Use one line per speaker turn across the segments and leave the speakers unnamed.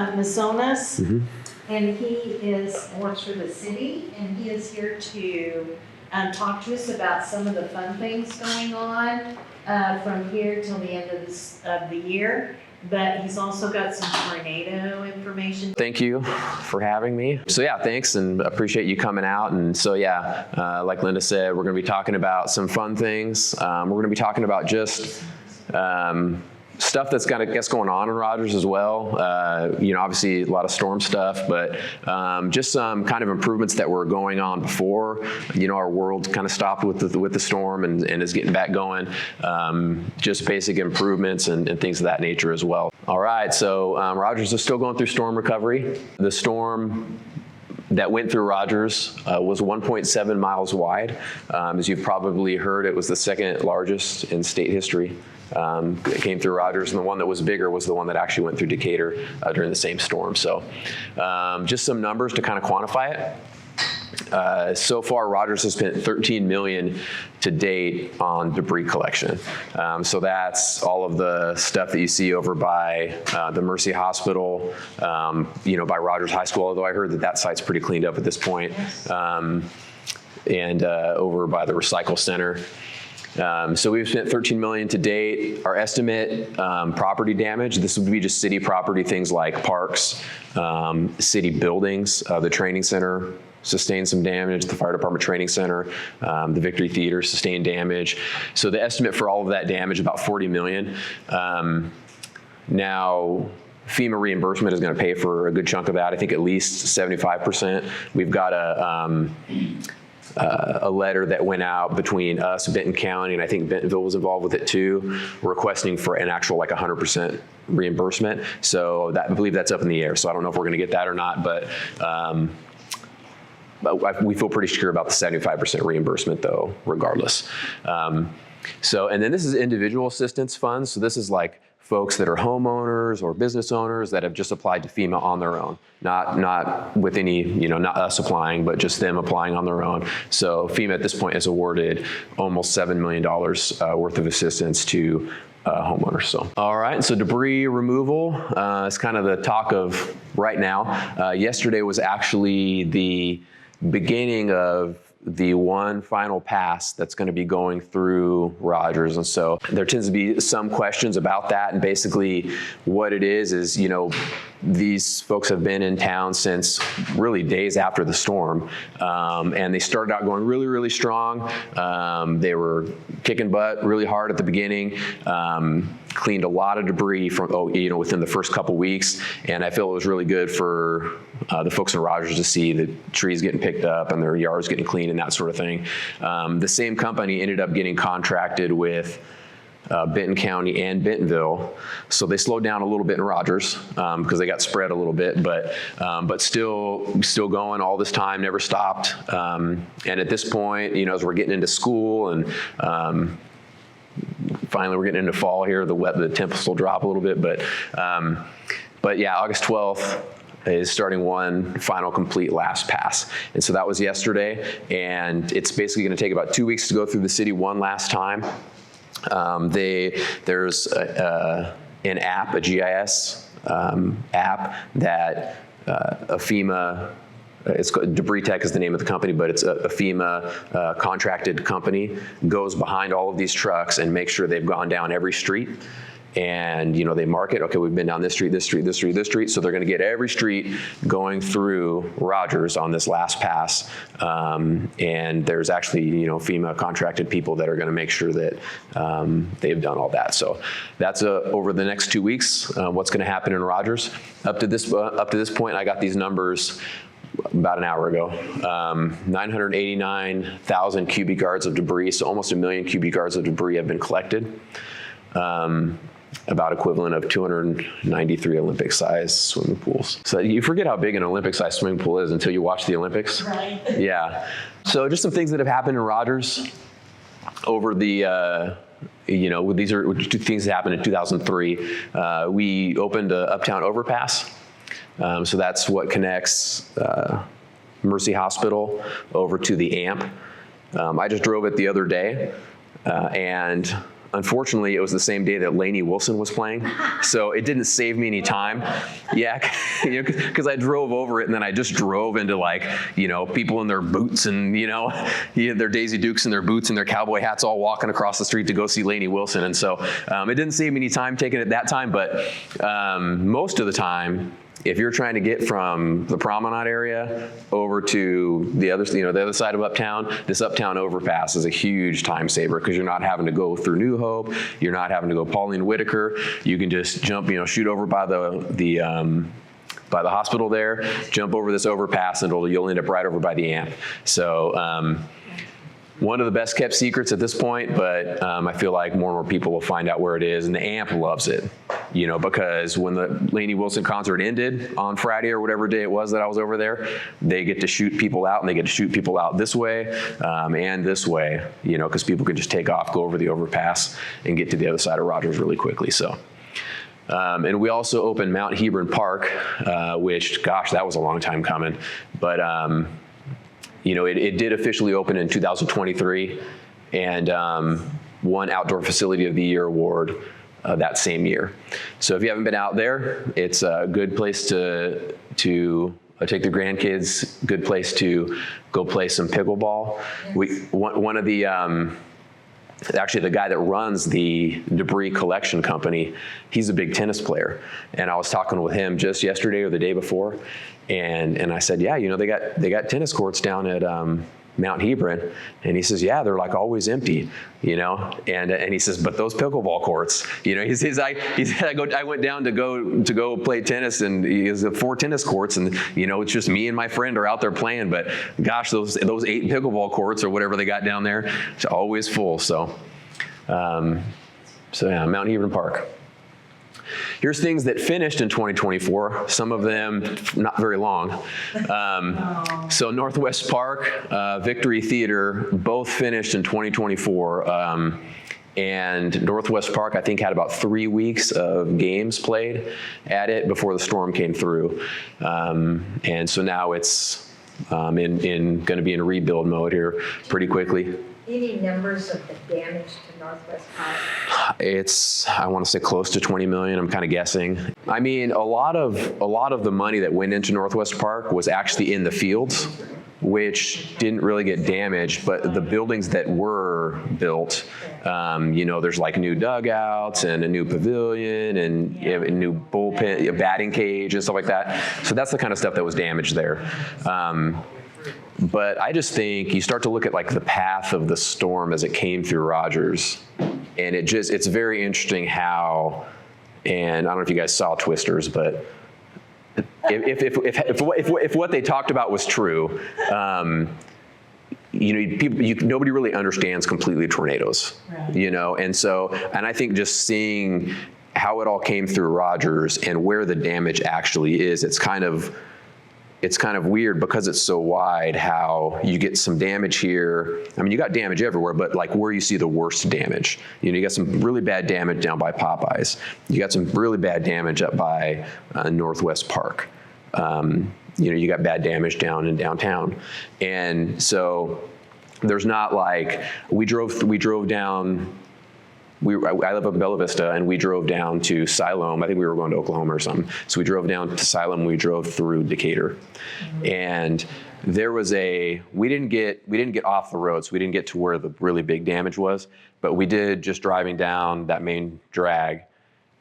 Masonis, and he works for the city, and he is here to talk to us about some of the fun things going on from here till the end of the year. But he's also got some tornado information.
Thank you for having me. So yeah, thanks, and appreciate you coming out. And so yeah, like Linda said, we're going to be talking about some fun things. We're going to be talking about just stuff that's going on in Rogers as well. Obviously a lot of storm stuff, but just some kind of improvements that were going on before. Our world kind of stopped with the storm and is getting back going. Just basic improvements and things of that nature as well. All right, so Rogers is still going through storm recovery. The storm that went through Rogers was 1.7 miles wide. As you've probably heard, it was the second largest in state history. It came through Rogers, and the one that was bigger was the one that actually went through Decatur during the same storm. So just some numbers to kind of quantify it. So far, Rogers has spent $13 million to date on debris collection. So that's all of the stuff that you see over by the Mercy Hospital, by Rogers High School, although I heard that site's pretty cleaned up at this point, and over by the Recycle Center. So we've spent $13 million to date. Our estimate property damage, this would be just city property, things like parks, city buildings, the training center sustained some damage, the fire department training center, the Victory Theater sustained damage. So the estimate for all of that damage, about $40 million. Now, FEMA reimbursement is going to pay for a good chunk of that. I think at least 75%. We've got a letter that went out between us, Benton County, and I think Bentonville was involved with it too, requesting for an actual 100% reimbursement. So I believe that's up in the air. So I don't know if we're going to get that or not, but we feel pretty secure about the 75% reimbursement though, regardless. And then this is individual assistance funds. So this is like folks that are homeowners or business owners that have just applied to FEMA on their own, not with any, not us applying, but just them applying on their own. So FEMA at this point has awarded almost $7 million worth of assistance to homeowners. So, all right, so debris removal is kind of the talk of right now. Yesterday was actually the beginning of the one final pass that's going to be going through Rogers. And so there tends to be some questions about that. And basically what it is, these folks have been in town since really days after the storm. And they started out going really, really strong. They were kicking butt really hard at the beginning. Cleaned a lot of debris from, within the first couple weeks. And I feel it was really good for the folks in Rogers to see the trees getting picked up and their yards getting cleaned and that sort of thing. The same company ended up getting contracted with Benton County and Bentonville. So they slowed down a little bit in Rogers because they got spread a little bit, but still going all this time, never stopped. And at this point, as we're getting into school and finally we're getting into fall here, the temps will drop a little bit, but yeah, August 12th is starting one final complete last pass. And so that was yesterday, and it's basically going to take about 2 weeks to go through the city one last time. There's an app, a GIS app that a FEMA, it's called Debris Tech is the name of the company, but it's a FEMA contracted company, goes behind all of these trucks and makes sure they've gone down every street. And they mark it, okay, we've been down this street, this street, this street, this street. So they're gonna get every street going through Rogers on this last pass. And there's actually, FEMA contracted people that are gonna make sure that they've done all that. So that's over the next 2 weeks, what's gonna happen in Rogers. Up to this point, I got these numbers about an hour ago. 989,000 cubic yards of debris, so almost 1 million cubic yards of debris have been collected. About equivalent of 293 Olympic-sized swimming pools. So you forget how big an Olympic-sized swimming pool is until you watch the Olympics.
Right.
Yeah. So just some things that have happened in Rogers over the, these are two things that happened in 2003. We opened a Uptown Overpass. So that's what connects Mercy Hospital over to the AMP. I just drove it the other day, and unfortunately, it was the same day that Lainey Wilson was playing, so it didn't save me any time. Yeah, because I drove over it, and then I just drove into like, people in their boots and their Daisy Dukes and their boots and their cowboy hats, all walking across the street to go see Lainey Wilson. And so it didn't save me any time taking it that time, but most of the time, if you're trying to get from the Promenade area over to the other side of Uptown, this Uptown overpass is a huge time saver because you're not having to go through New Hope, you're not having to go Pauline Whitaker. You can just jump, shoot over by the hospital there, jump over this overpass, and you'll end up right over by the AMP. So one of the best kept secrets at this point, but I feel like more and more people will find out where it is, and the AMP loves it, because when the Lainey Wilson concert ended on Friday or whatever day it was that I was over there, they get to shoot people out, and they get to shoot people out this way and this way, because people can just take off, go over the overpass, and get to the other side of Rogers really quickly. So. And we also opened Mount Hebron Park, which, gosh, that was a long time coming, but it did officially open in 2023 and won Outdoor Facility of the Year award that same year. So if you haven't been out there, it's a good place to take the grandkids, good place to go play some pickleball. Yes. One of the, actually the guy that runs the debris collection company, he's a big tennis player. And I was talking with him just yesterday or the day before. And I said, yeah, they got tennis courts down at Mount Hebron, and he says, yeah, they're like always empty, and he says, but those pickleball courts, he says, I went down to go play tennis, and he has 4 tennis courts, and it's just me and my friend are out there playing, but gosh, those 8 pickleball courts or whatever they got down there, it's always full. So yeah, Mount Hebron Park. Here's things that finished in 2024, some of them not very long. So Northwest Park, Victory Theater, both finished in 2024. And Northwest Park, I think, had about 3 weeks of games played at it before the storm came through. And so now it's going to be in rebuild mode here pretty quickly.
Any numbers of the damage to Northwest Park?
It's, I want to say close to 20 million. I'm kind of guessing. I mean, a lot of the money that went into Northwest Park was actually in the fields, which didn't really get damaged, but the buildings that were built, there's like new dugouts and a new pavilion and a new bullpen, a batting cage and stuff like that. So that's the kind of stuff that was damaged there. But I just think you start to look at like the path of the storm as it came through Rogers, and it's very interesting how, and I don't know if you guys saw Twisters, but if what they talked about was true, nobody really understands completely tornadoes, right. And I think just seeing how it all came through Rogers and where the damage actually is, it's kind of weird because it's so wide how you get some damage here. I mean, you got damage everywhere, but like where you see the worst damage. You got some really bad damage down by Popeyes. You got some really bad damage up by Northwest Park. You got bad damage down in downtown. And so there's not like, we drove down, I live up in Bella Vista, and we drove down to Siloam. I think we were going to Oklahoma or something. So we drove down to Siloam. We drove through Decatur, and there was we didn't get off the road, so we didn't get to where the really big damage was. But we did, just driving down that main drag,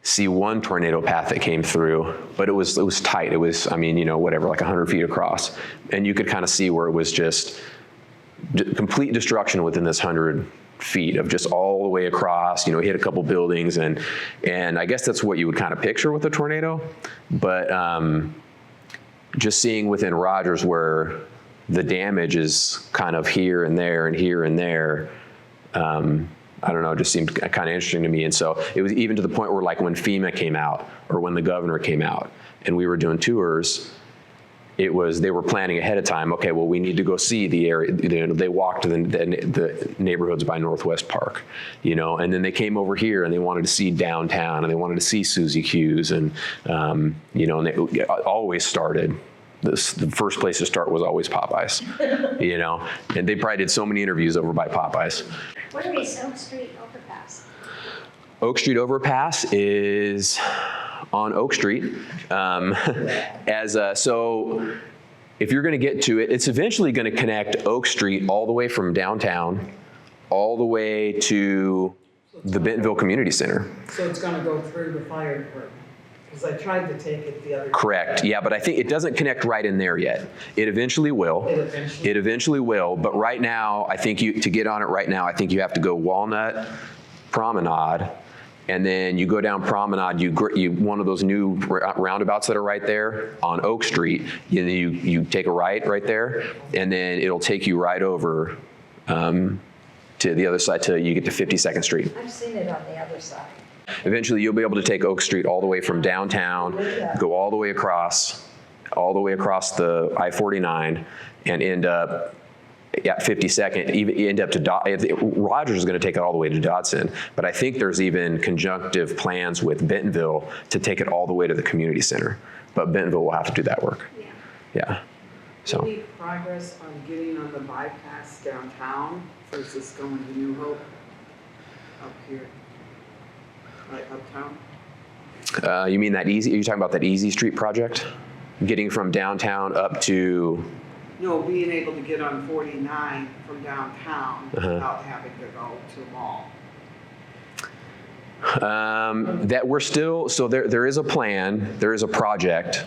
see one tornado path that came through, but it was tight. It was, whatever, like 100 feet across, and you could kind of see where it was just complete destruction within this 100 feet of just all the way across, hit a couple buildings, and I guess that's what you would kind of picture with a tornado. But just seeing within Rogers where the damage is kind of here and there and here and there, I don't know, it just seemed kind of interesting to me. And so it was even to the point where, like, when FEMA came out or when the governor came out and we were doing tours, they were planning ahead of time. Okay, well, we need to go see the area. They walked to the neighborhoods by Northwest Park, and then they came over here and they wanted to see downtown and they wanted to see Susie Q's, and and they always started. The first place to start was always Popeyes, and they probably did so many interviews over by Popeyes.
What are we, Silk Street overpass?
Oak Street overpass is on Oak Street. So if you're going to get to it, it's eventually going to connect Oak Street all the way from downtown, all the way to the Bentonville Community Center.
So it's gonna go through the fire department? Because I tried to take it the other day.
Correct, yeah, but I think it doesn't connect right in there yet. It eventually will. It eventually will, but right now, I think to get on it right now, I think you have to go Walnut, Promenade, and then you go down Promenade, you one of those new roundabouts that are right there on Oak Street, you take a right there, and then it'll take you right over to the other side till you get to 52nd Street.
I've seen it on the other side.
Eventually, you'll be able to take Oak Street all the way from downtown, go all the way across the I-49, and end up at 52nd, even end up to Rogers is going to take it all the way to Dodson, but I think there's even conjunctive plans with Bentonville to take it all the way to the community center. But Bentonville will have to do that work. Yeah. So.
Any progress on getting on the bypass downtown versus going to New Hope up here, right uptown?
You mean that easy? Are you talking about that Easy Street project? Getting from downtown up to?
No, being able to get on 49 from downtown without having to go to the mall.
That we're still, so there is a plan, there is a project.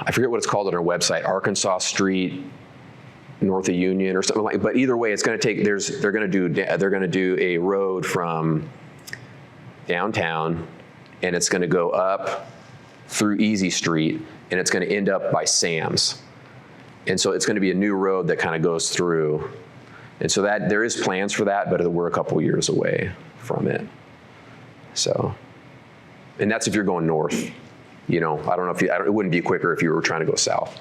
I forget what it's called on our website, Arkansas Street, north of Union or something like. But either way, it's going to take. They're going to do a road from downtown, and it's going to go up through Easy Street, and it's going to end up by Sam's. And so it's going to be a new road that kind of goes through. And so that there is plans for that, but we're a couple years away from it. So, and that's if you're going north. You know, I don't know if it wouldn't be quicker if you were trying to go south.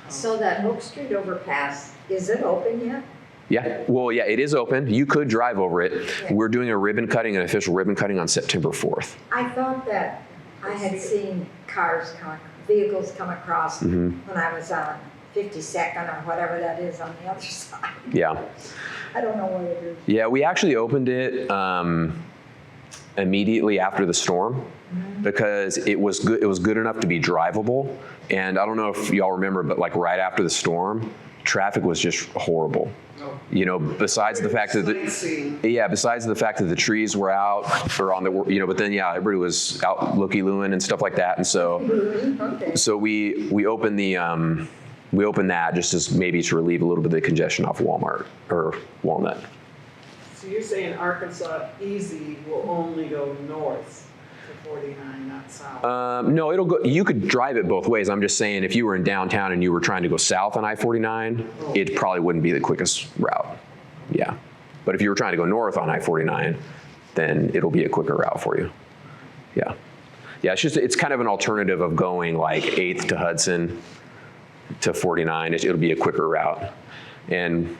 So that Oak Street overpass, is it open yet?
Yeah, well, yeah, it is open. You could drive over it.
Yeah.
We're doing a ribbon cutting, an official ribbon cutting on September 4th.
I thought that I had seen vehicles come across when I was on 52nd or whatever that is on the other side.
Yeah.
I don't know what it is.
Yeah, we actually opened it immediately after the storm because it was good. It was good enough to be drivable. And I don't know if y'all remember, but like right after the storm, traffic was just horrible.
No.
You know, besides the fact that the trees were out or on the, you know, but then yeah, everybody was out looky-looing and stuff like that. And so,
Okay.
so we opened that just as maybe to relieve a little bit of the congestion off Walmart or Walnut.
So you're saying Arkansas Easy will only go north to 49, not south?
No, it'll go. You could drive it both ways. I'm just saying, if you were in downtown and you were trying to go south on I-49, it probably wouldn't be the quickest route. Yeah, but if you were trying to go north on I-49, then it'll be a quicker route for you. Yeah, yeah. It's kind of an alternative of going like 8th to Hudson to 49. It'll be a quicker route, and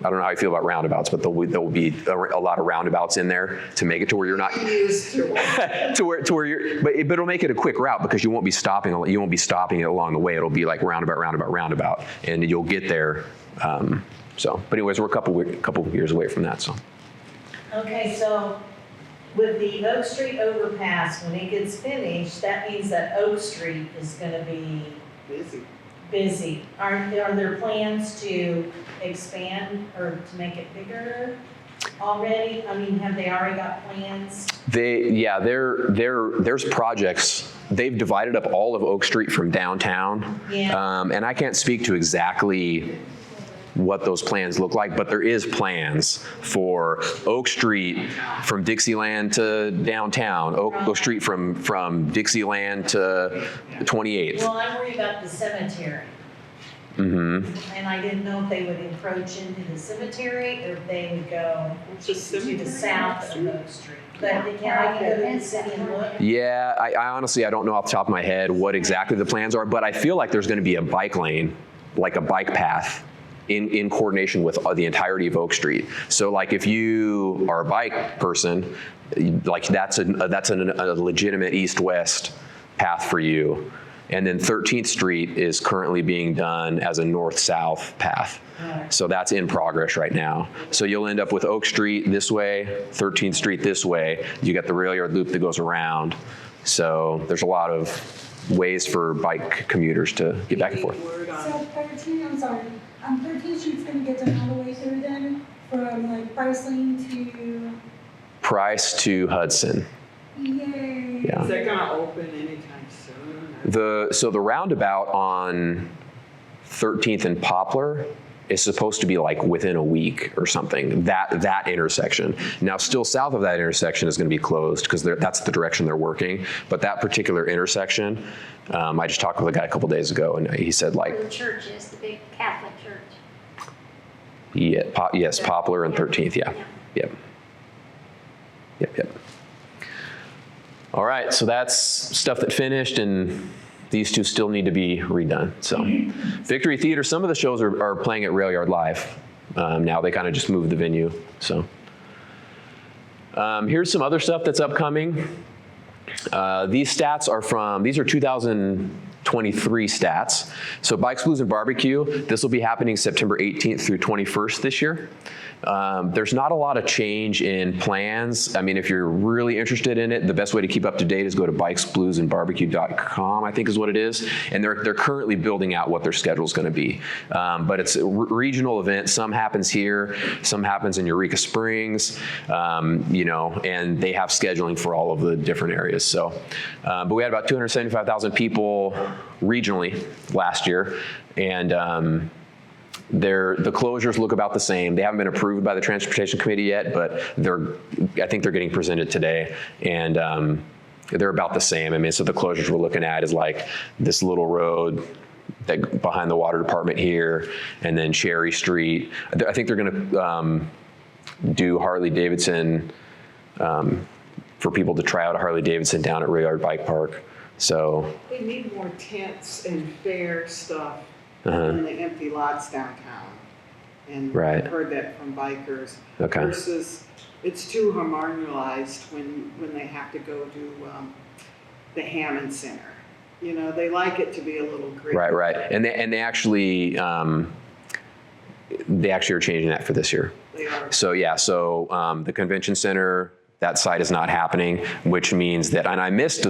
I don't know how you feel about roundabouts, but there will be a lot of roundabouts in there to make it to where you're not
Used to.
to where you're, but it'll make it a quick route because you won't be stopping it along the way. It'll be like roundabout, and you'll get there. But anyways, we're a couple years away from that. So.
Okay, so with the Oak Street overpass, when it gets finished, that means that Oak Street is gonna be busy. Are there plans to expand or to make it bigger already? I mean, have they already got plans? There's projects. They've divided up all of Oak Street from downtown. Yeah.
And I can't speak to exactly what those plans look like, but there is plans for Oak Street from Dixieland to downtown, Oak Street from Dixieland to 28th.
Well, I'm worried about the cemetery.
Mm-hmm.
And I didn't know if they would encroach into the cemetery or if they would go to the south of Oak Street. But I can go to the city and look.
Yeah, I honestly, I don't know off the top of my head what exactly the plans are, but I feel like there's going to be a bike lane, like a bike path, in coordination with the entirety of Oak Street. So like if you are a bike person, like that's a legitimate east-west path for you. And then 13th Street is currently being done as a north-south path. So that's in progress right now. So you'll end up with Oak Street this way, 13th Street this way. You got the rail yard loop that goes around. So there's a lot of ways for bike commuters to get back and forth.
So 13th Street's gonna get done all the way through then, from like Price Lane to,
Price to Hudson.
yay.
Yeah.
Is that gonna open anytime soon?
So the roundabout on 13th and Poplar is supposed to be like within a week or something, that intersection. Now still south of that intersection is going to be closed because that's the direction they're working. But that particular intersection, I just talked with a guy a couple days ago and he said like,
Where the church is, the big Catholic church.
yes, Poplar and 13th, yeah. Yep. All right, so that's stuff that finished, and these two still need to be redone. So Victory Theater, some of the shows are playing at Rail Yard Live. Now they kind of just moved the venue. So here's some other stuff that's upcoming. These stats are these are 2023 stats. So Bikes, Blues, and Barbecue, this will be happening September 18th through 21st this year. There's not a lot of change in plans. I mean, if you're really interested in it, the best way to keep up to date is go to bikesbluesandbarbecue.com, I think is what it is. And they're currently building out what their schedule is going to be. But it's a regional event. Some happens here, some happens in Eureka Springs, and they have scheduling for all of the different areas. So, but we had about 275,000 people regionally last year. And the closures look about the same. They haven't been approved by the Transportation Committee yet, but I think they're getting presented today, and they're about the same. I mean, so the closures we're looking at is like this little road that behind the water department here, and then Cherry Street. I think they're going to do Harley Davidson for people to try out a Harley Davidson down at Rail Yard Bike Park. So
They need more tents and fair stuff
Uh-huh.
in the empty lots downtown. And
Right.
I've heard that from bikers.
Okay.
Versus it's too homogenized when they have to go to the Hammond Center. You know, they like it to be a little gritty.
right, and they actually are changing that for this year.
They are.
So yeah, the convention center, that site is not happening, which means that, and I missed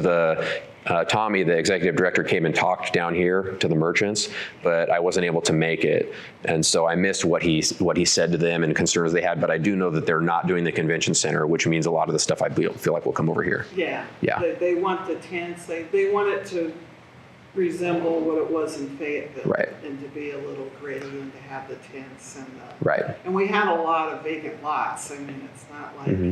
Tommy, the executive director, came and talked down here to the merchants, but I wasn't able to make it. And so I missed what he said to them and concerns they had, but I do know that they're not doing the convention center, which means a lot of the stuff I feel like will come over here.
Yeah.
Yeah.
They want the tents, they want it to resemble what it was in Fayetteville.
Right.
And to be a little gritty and to have the tents and
Right.
and we had a lot of vacant lots. I mean, it's not like,
Mm-hmm.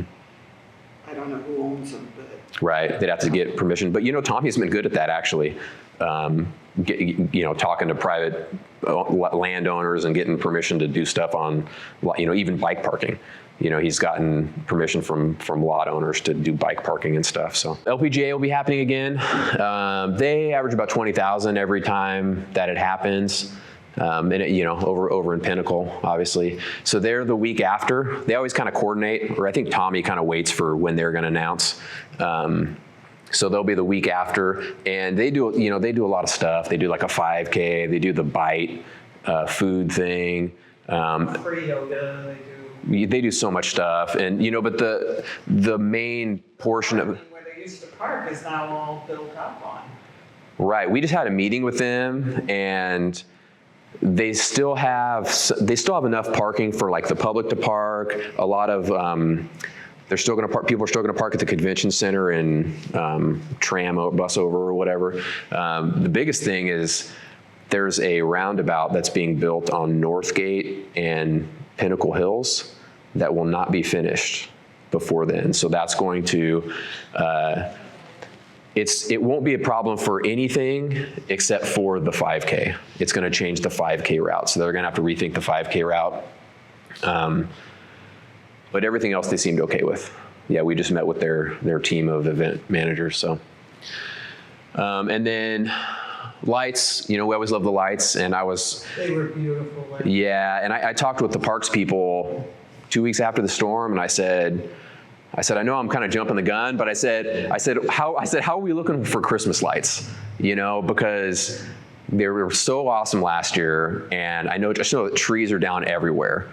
I don't know who owns them, but.
Right, they'd have to get permission. But Tommy's been good at that actually. Talking to private landowners and getting permission to do stuff on, even bike parking. He's gotten permission from lot owners to do bike parking and stuff. So LPGA will be happening again. They average about 20,000 every time that it happens. Over in Pinnacle, obviously. So they're the week after. They always kind of coordinate, or I think Tommy kind of waits for when they're going to announce. So they'll be the week after, and they do a lot of stuff. They do like a 5K. They do the bite food thing.
Free yoga, they
They do so much stuff, and but the main portion of
where they used to park is now all built up on.
Right. We just had a meeting with them, and they still have enough parking for like the public to park. A lot of they're still going to park. People are still going to park at the convention center and tram or bus over or whatever. The biggest thing is there's a roundabout that's being built on Northgate and Pinnacle Hills that will not be finished before then. So that's going to. It won't be a problem for anything except for the 5K. It's going to change the 5K route. So they're going to have to rethink the 5K route. But everything else they seemed okay with. Yeah, we just met with their team of event managers. So, and then lights, we always love the lights. And
They were beautiful.
yeah, and I talked with the parks people 2 weeks after the storm, and I said, I know I'm kind of jumping the gun, but I said, how are we looking for Christmas lights? because they were so awesome last year, and I just know that trees are down everywhere.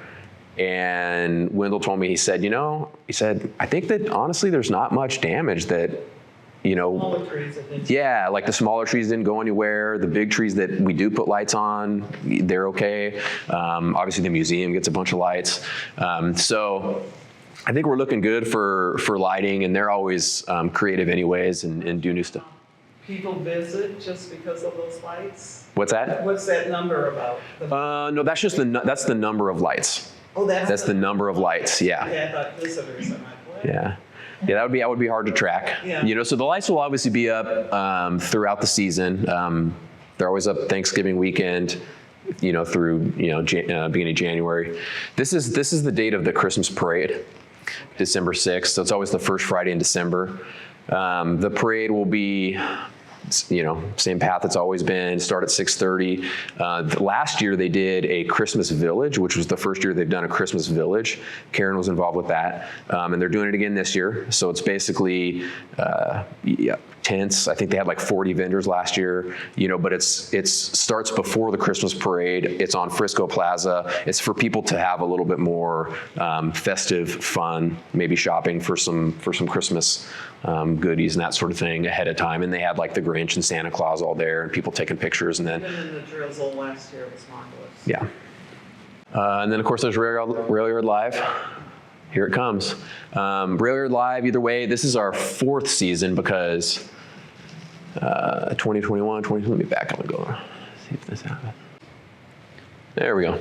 And Wendell told me, he said, I think that honestly there's not much damage that,
Smaller trees, I think.
yeah, like the smaller trees didn't go anywhere. The big trees that we do put lights on, they're okay. Obviously the museum gets a bunch of lights. So I think we're looking good for lighting, and they're always creative anyways and do new stuff.
People visit just because of those lights?
What's that?
What's that number about?
No, that's just that's the number of lights.
Oh,
That's the number of lights, yeah.
Yeah, I thought visitors, I'm like, what?
Yeah. Yeah, that would be hard to track.
Yeah.
So the lights will obviously be up throughout the season. They're always up Thanksgiving weekend, through beginning of January. This is the date of the Christmas parade, December 6th. So it's always the first Friday in December. The parade will be, same path it's always been. Start at 6:30. Last year they did a Christmas village, which was the first year they've done a Christmas village. Karen was involved with that, and they're doing it again this year. So it's basically tents. I think they had like 40 vendors last year. But it starts before the Christmas parade. It's on Frisco Plaza. It's for people to have a little bit more festive fun, maybe shopping for some Christmas goodies and that sort of thing ahead of time. And they had like the Grinch and Santa Claus all there, and people taking pictures. And then
Even in the drizzle last year was marvelous.
yeah. And then of course there's Rail Yard Live. Here it comes. Rail Yard Live, either way, this is our 4th season because 2021, let me back up and go see if this happens. There we go.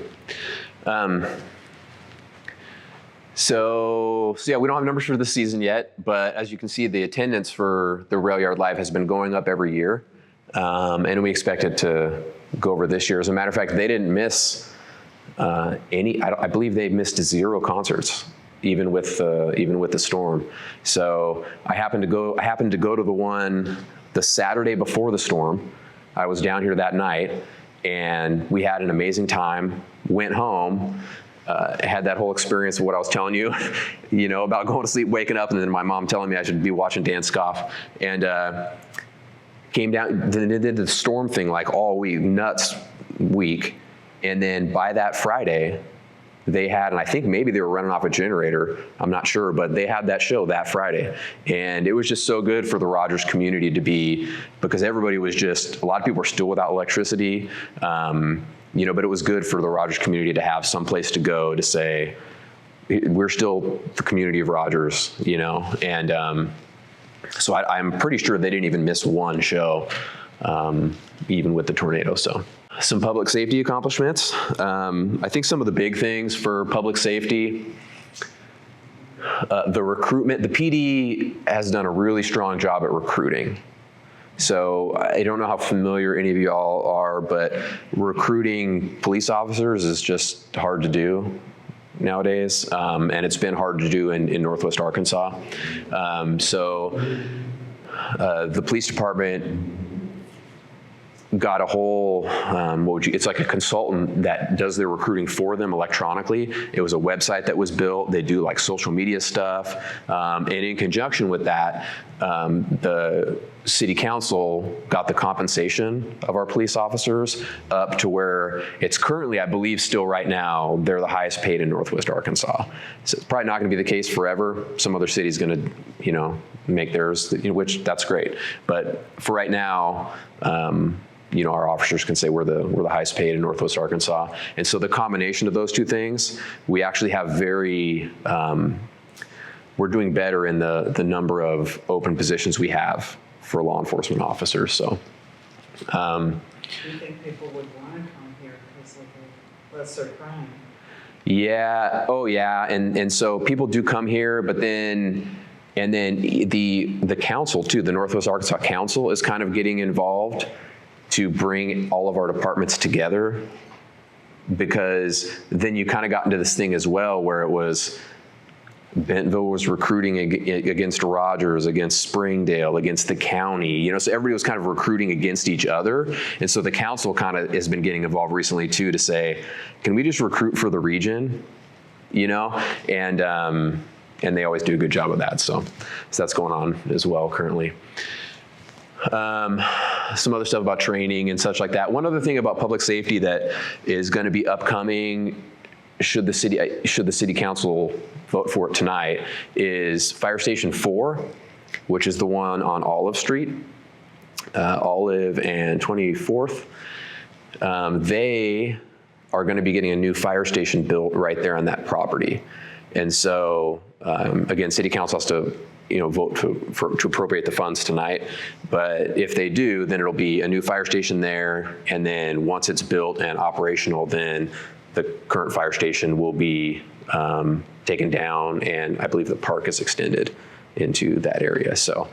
So yeah, we don't have numbers for this season yet, but as you can see, the attendance for the Rail Yard Live has been going up every year, and we expect it to go over this year. As a matter of fact, they didn't miss any. I believe they missed 0 concerts, even with the storm. So I happened to go to the one the Saturday before the storm. I was down here that night, and we had an amazing time. Went home. Had that whole experience of what I was telling you, about going to sleep, waking up, and then my mom telling me I should be watching Dan Scoff. And came down, then did the storm thing like all week, nuts week. And then by that Friday, they had, and I think maybe they were running off a generator, I'm not sure, but they had that show that Friday. And it was just so good for the Rogers community to be, because everybody was just, a lot of people were still without electricity. But it was good for the Rogers community to have some place to go to say, we're still the community of Rogers, and so I'm pretty sure they didn't even miss one show, even with the tornado. So some public safety accomplishments. I think some of the big things for public safety, the recruitment, the PD has done a really strong job at recruiting. So I don't know how familiar any of y'all are, but recruiting police officers is just hard to do nowadays, and it's been hard to do in Northwest Arkansas. So the police department got a whole, it's like a consultant that does their recruiting for them electronically. It was a website that was built. They do like social media stuff. And in conjunction with that, the city council got the compensation of our police officers up to where it's currently, I believe still right now, they're the highest paid in Northwest Arkansas. So it's probably not gonna be the case forever. Some other city's gonna, make theirs, which that's great. But for right now, our officers can say we're the highest paid in Northwest Arkansas. And so the combination of those two things, we actually have we're doing better in the number of open positions we have for law enforcement officers. So,
Do you think people would want to come here because of the lesser crime?
yeah, oh yeah, and so people do come here, but then the council too, the Northwest Arkansas Council is kind of getting involved to bring all of our departments together, because then you kind of got into this thing as well where it was Bentonville was recruiting against Rogers, against Springdale, against the county, so everybody was kind of recruiting against each other. And so the council kind of has been getting involved recently too, to say, can we just recruit for the region, and they always do a good job of that. So that's going on as well currently. some other stuff about training and such like that. One other thing about public safety that is going to be upcoming, should the city council vote for it tonight, is Fire Station 4, which is the one on Olive Street, Olive and 24th. They are going to be getting a new fire station built right there on that property. And so, again, city council has to, vote to appropriate the funds tonight. But if they do, then it'll be a new fire station there. And then once it's built and operational, then the current fire station will be taken down, and I believe the park is extended into that area. So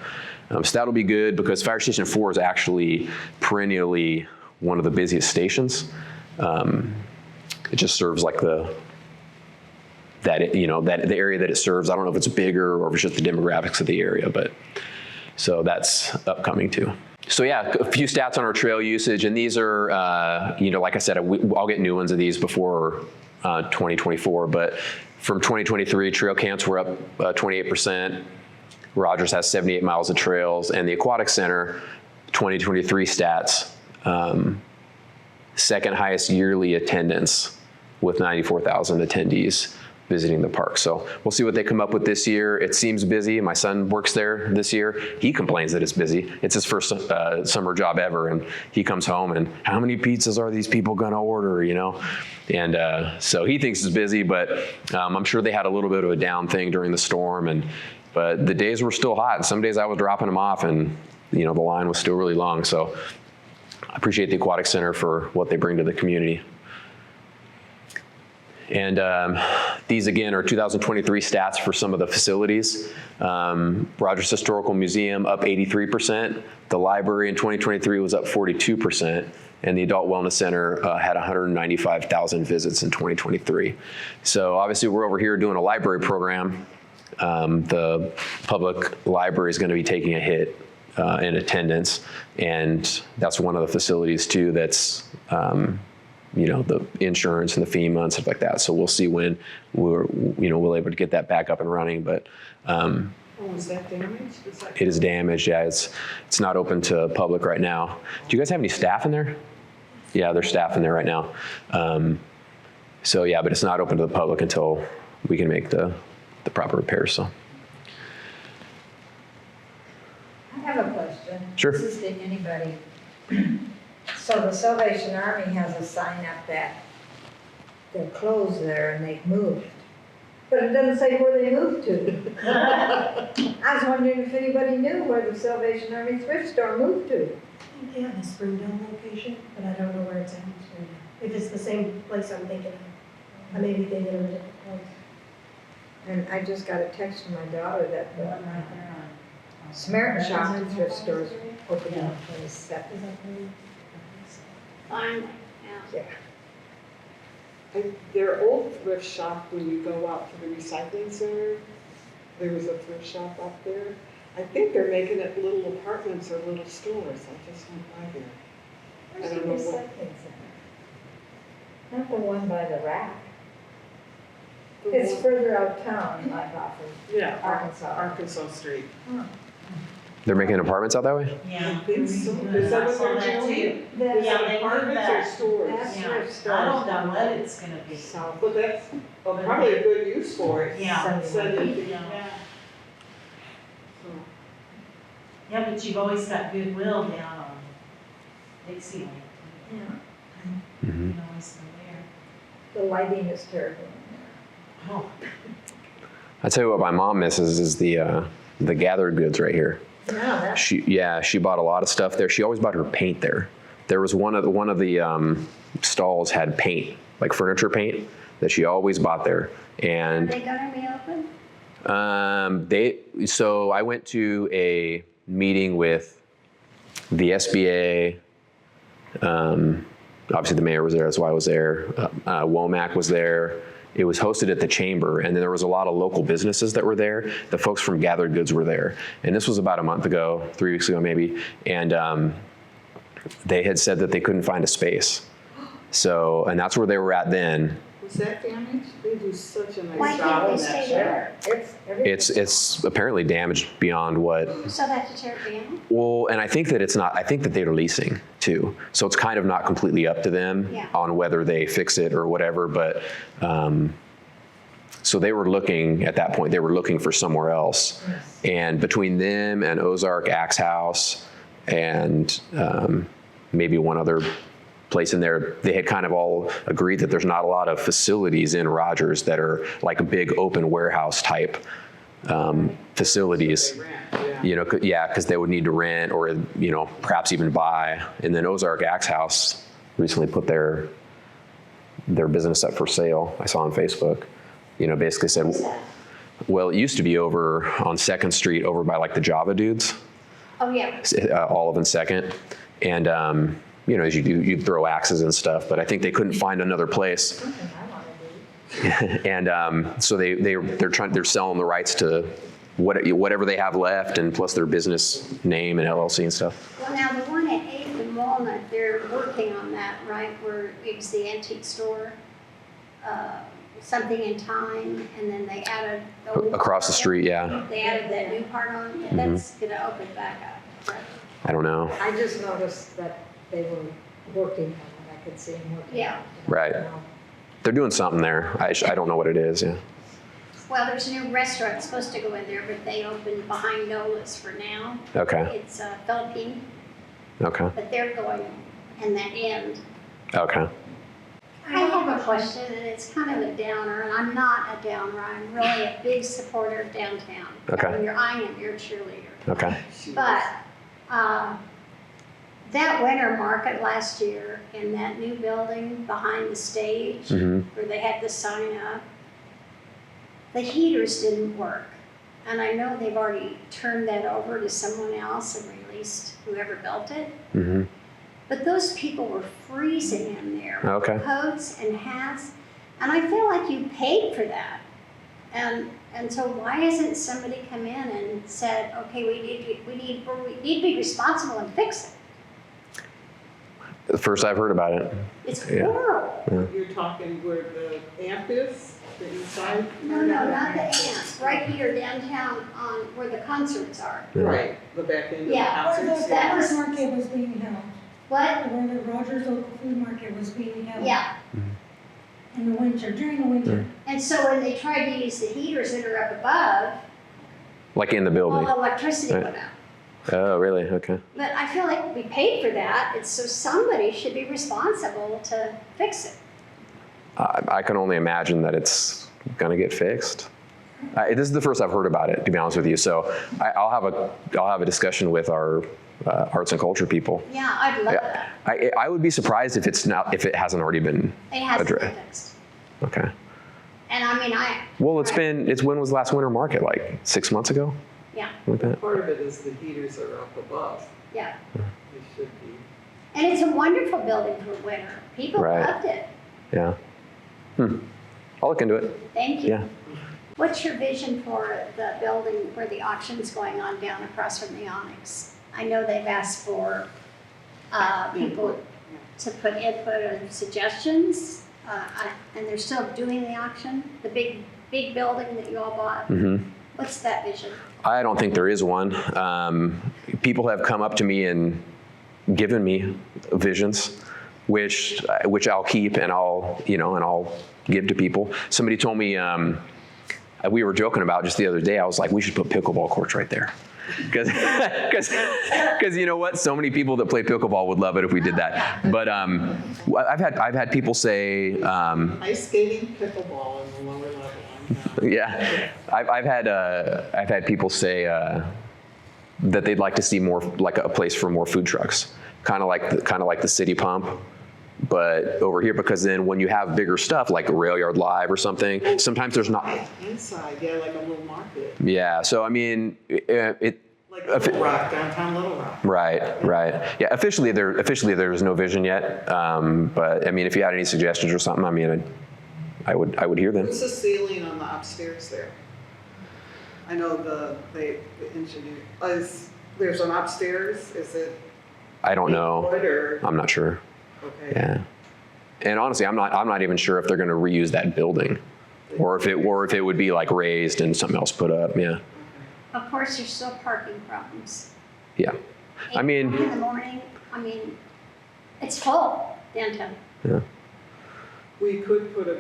that'll be good, because Fire Station 4 is actually perennially one of the busiest stations. It just serves like the area that it serves. I don't know if it's bigger or if it's just the demographics of the area, but so that's upcoming too. So yeah, a few stats on our trail usage, and these are, like I said, I'll get new ones of these before 2024, but from 2023, trail camps were up 28%. Rogers has 78 miles of trails, and the Aquatic Center, 2023 stats, second highest yearly attendance with 94,000 attendees visiting the park. So we'll see what they come up with this year. It seems busy. My son works there this year. He complains that it's busy. It's his first summer job ever, and he comes home and how many pizzas are these people gonna order, And so he thinks it's busy, but I'm sure they had a little bit of a down thing during the storm, but the days were still hot. And some days I was dropping them off, and the line was still really long. So I appreciate the Aquatic Center for what they bring to the community. And these, again, are 2023 stats for some of the facilities. Rogers Historical Museum up 83%. The library in 2023 was up 42%. And the Adult Wellness Center had 195,000 visits in 2023. So obviously we're over here doing a library program. The public library is going to be taking a hit in attendance. And that's one of the facilities too that's the insurance and the FEMA and stuff like that. So we'll see when we're able to get that back up and running. But
is that damaged?
It is damaged. Yeah, it's not open to public right now. Do you guys have any staff in there? Yeah, there's staff in there right now. So yeah, but it's not open to the public until we can make the proper repairs. So.
I have a question.
Sure.
This is to anybody. So the Salvation Army has a sign up that they're closed there and they've moved. But it doesn't say where they moved to. I was wondering if anybody knew where the Salvation Army thrift store moved to.
I think they have a Springdale location, but I don't know where it's at in Springdale. If it's the same place I'm thinking of, or maybe they did it in a different place.
And I just got a text from my daughter that the Samaritan Shop thrift stores opening on 27th.
Finally, yeah.
Their old thrift shop, when you go out to the recycling center, there was a thrift shop up there. I think they're making it little apartments or little stores. I just went by there.
Where's
I
the
don't know
recycling center? Not the one by the rack.
The
It's
one-
further out town, like off of
Yeah,
Arkansas.
Arkansas Street.
They're making apartments out that way?
I think so. Is that what they're doing?
too.
Is
Yeah,
it
they do
apartments or
that.
stores?
That's
Yeah.
thrift stores.
I don't know what it's gonna be.
So,
But that's probably a good use for it.
Yeah.
Send it.
Yeah.
So,
Yeah, but you've always got Goodwill down on Dixie Lane.
yeah,
Mm-hmm.
You can always go
the lighting is terrible in
there. Oh,
I tell you what my mom misses is the gathered goods right here.
there. Yeah, that's.
She bought a lot of stuff there. She always bought her paint there. There was one of the stalls had paint, like furniture paint, that she always bought there.
Are
And
they gonna be open?
so I went to a meeting with the SBA. Obviously the mayor was there, that's why I was there. Womack was there. It was hosted at the chamber, and then there was a lot of local businesses that were there. The folks from Gathered Goods were there. And this was about a month ago, 3 weeks ago maybe. And they had said that they couldn't find a space. So, and that's where they were at then.
Is that damaged? They do such a
Why
nice
can't
job
they
on
stay
that
there?
shed.
It's apparently damaged beyond what.
So they have to tear it down?
Well, and I think that it's not. I think that they're leasing too, so it's kind of not completely up to them
Yeah.
on whether they fix it or whatever. But so they were looking at that point. They were looking for somewhere else, and between them and Ozark Axe House and maybe one other place in there, they had kind of all agreed that there's not a lot of facilities in Rogers that are like big open warehouse type facilities.
They rent,
You know, because they would need to rent or, you know, perhaps even buy. And then Ozark Axe House recently put their business up for sale. I saw on Facebook. You know, basically said, well, it used to be over on 2nd Street over by like the Java dudes,
Oh, yeah.
Olive and 2nd. And, you know, as you do, you'd throw axes and stuff, but I think they couldn't find another place. And so they're selling the rights to whatever they have left, and plus their business name and LLC and stuff.
Well, now, the one at 8th and Walnut, they're working on that, right, where it was the antique store, something in time, and then they added.
Across the street, yeah.
They added that new part on it. That's gonna open back up. Right?
I don't know.
I just noticed that they were working on it. I could see them working.
Yeah.
on it.
Right. They're doing something there. I don't know what it is, yeah.
Well, there's a new restaurant supposed to go in there, but they opened behind Nola's for now.
Okay,
It's Philippine,
okay,
but they're going in that end.
okay.
I have a question, and it's kind of a downer, and I'm not a downer. I'm really a big supporter of downtown.
Okay.
I am your cheerleader.
Okay.
But that winter market last year in that new building behind the stage,
Mhm.
where they had the sign up, the heaters didn't work. And I know they've already turned that over to someone else and released whoever built it.
Mm-hmm.
But those people were freezing in there.
Okay.
With coats and hats. And I feel like you paid for that. And so why hasn't somebody come in and said, okay, we need to be responsible and fix it?
The first I've heard about it.
It's
Yeah.
horrible.
You're talking where the amp is, the inside?
No, not the ants. Right here downtown on where the concerts are.
Yeah.
Right, the back end of the
Yeah.
Where the
concerts.
that was-
farmers market was being held,
What?
where the Rogers local food market was being held.
Yeah.
In the winter, during the winter.
And so when they tried to use the heaters that are up above,
Like in the
all
building.
the electricity
Right.
went out.
Oh, really? Okay.
But I feel like we paid for that, and so somebody should be responsible to fix it.
I can only imagine that it's gonna get fixed. This is the first I've heard about it, to be honest with you. So I'll have a discussion with our arts and culture people.
Yeah, I'd love
Yeah.
that.
I would be surprised if it hasn't already been.
It hasn't been
addressed.
fixed.
Okay.
And I mean,
Well, when was last winter market? Like 6 months ago?
yeah,
Like that?
Part of it is the heaters are up above.
yeah.
They should be.
And it's a wonderful building for winter. People
Right.
loved it.
Yeah. I'll look into it.
Thank you.
Yeah.
What's your vision for the building where the auction's going on down across from the Onyx? I know they've asked for people to put input and suggestions, and they're still doing the auction, the big building that you all bought.
hmm
What's that vision?
I don't think there is one. People have come up to me and given me visions, which I'll keep and I'll give to people. Somebody told me, we were joking about just the other day, I was like, we should put pickleball courts right there. Because you know what? So many people that play pickleball would love it if we did that. But I've had people say,
Ice skating, pickleball in the lower level.
yeah, I've had people say that they'd like to see more, like a place for more food trucks, kind of like the city pump. But over here, because then when you have bigger stuff like Rail Yard Live or something, sometimes there's not.
Inside, yeah, like a little market.
Yeah, so I mean,
Like Little Rock, downtown Little Rock.
Right. Yeah, officially there's no vision yet. But I mean, if you had any suggestions or something, I mean, I would hear them.
What's the ceiling on the upstairs there? I know the engineer, there's an upstairs, is it?
I don't know.
Wood or,
I'm not sure.
okay.
Yeah. And honestly, I'm not even sure if they're going to reuse that building, or if it would be like raised and something else put up. Yeah.
Of course, there's still parking problems.
Yeah. I mean,
8 in the morning, it's full downtown.
yeah.
We could put a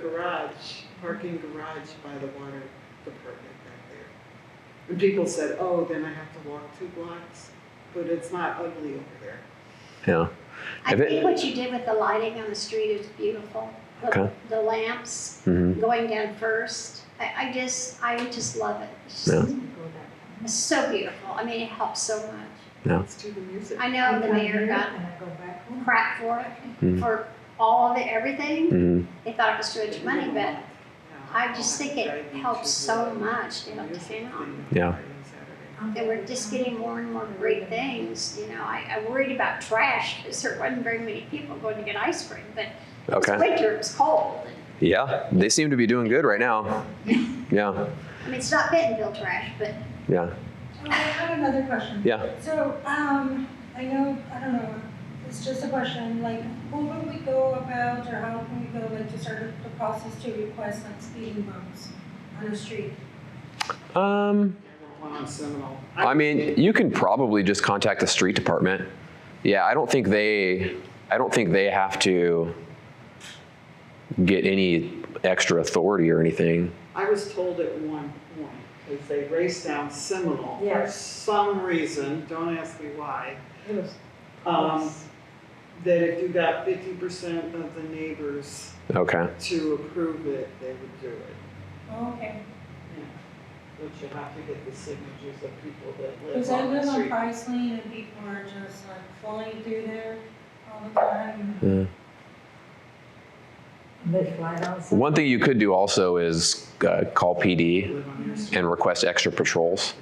parking garage by the water department back there. And people said, oh, then I have to walk 2 blocks, but it's not ugly over there.
Yeah.
I think what you did with the lighting on the street is beautiful.
Okay.
The lamps
Mhm.
going down first. I just love it. It's just,
Yeah.
it's so beautiful. It helps so much.
Yeah.
Let's do the music.
I know the mayor got
And I go back home.
crap for it,
Mhm.
for all of it, everything.
Mhm.
They thought it was too much money, but
Yeah,
I just think it
I'll have to
helps
drive you
so
to the
much
music
downtown.
thing
Yeah.
Friday and Saturday.
And we're just getting more and more great things. I worried about trash because there wasn't very many people going to get ice cream, but it was
Okay.
winter, it was cold.
Yeah. They seem to be doing good right now. Yeah.
It's not Bentonville trash, but
Yeah.
I have another question.
Yeah.
So, I don't know, it's just a question, like, who would we go about, or how can we go, like, to start the process to request, like, speeding bumps on the street?
One on Seminole.
I mean, you can probably just contact the street department. Yeah, I don't think they have to get any extra authority or anything.
I was told at one point, because they raced down Seminole for
Yes.
some reason, don't ask me why,
It was
that if you got 50% of the neighbors
Okay.
to approve it, they would do it.
Oh, okay,
Yeah. But you have to get the signatures of people that
because
live
I
on
live
the
on
street.
Price Lane and people are just like flying through there all the time.
Yeah.
They fly down some.
One thing you could do also is call PD
Live on your street.
and request extra patrols.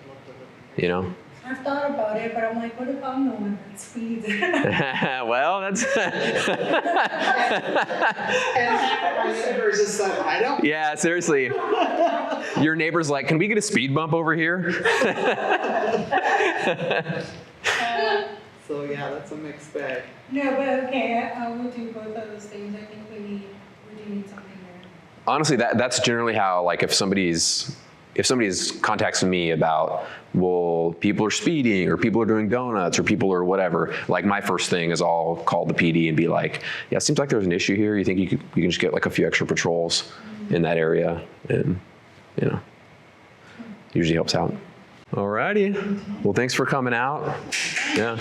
You know.
I've thought about it, but I'm like, what if I'm the one that speeds?
Well, that's.
And half of my neighbors just said, I don't.
Yeah, seriously. Your neighbor's like, can we get a speed bump over here?
So yeah, that's a mixed bag.
No, but okay, I will do both of those things. I think we do need something there.
Honestly, that's generally how, like, if somebody's contacts me about, well, people are speeding or people are doing donuts or people are whatever, like, my first thing is I'll call the PD and be like, yeah, it seems like there's an issue here. You think you can just get like a few extra patrols in that area, and usually helps out. Alrighty. Well, thanks for coming out. Yeah.